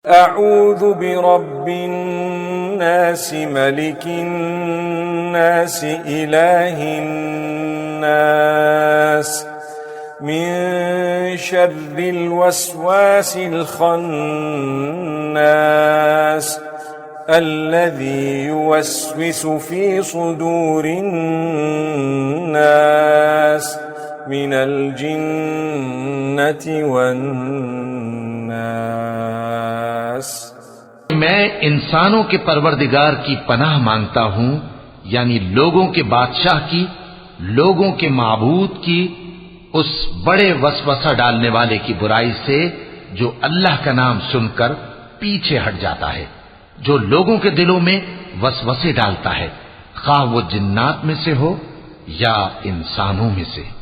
अऊज़ु बिरब्बिन नास मलिकिन नास इलाहिन नास मिन शर्रिल वस्वासिल खन्नास अल्लज़ी युवस्विसु फी सुदूरिन नास मिनल जिन्नति वन्नास। मैं इंसानों के परवरदिगार की पनाह मांगता हूं, यानी लोगों के बादशाह की, लोगों के माबूद की, उस बड़े वसवसा डालने वाले की बुराई से जो अल्लाह का नाम सुनकर पीछे हट जाता है, जो लोगों के दिलों में वसवसे डालता है, खा वो जिन्नात में से हो या इंसानों में से।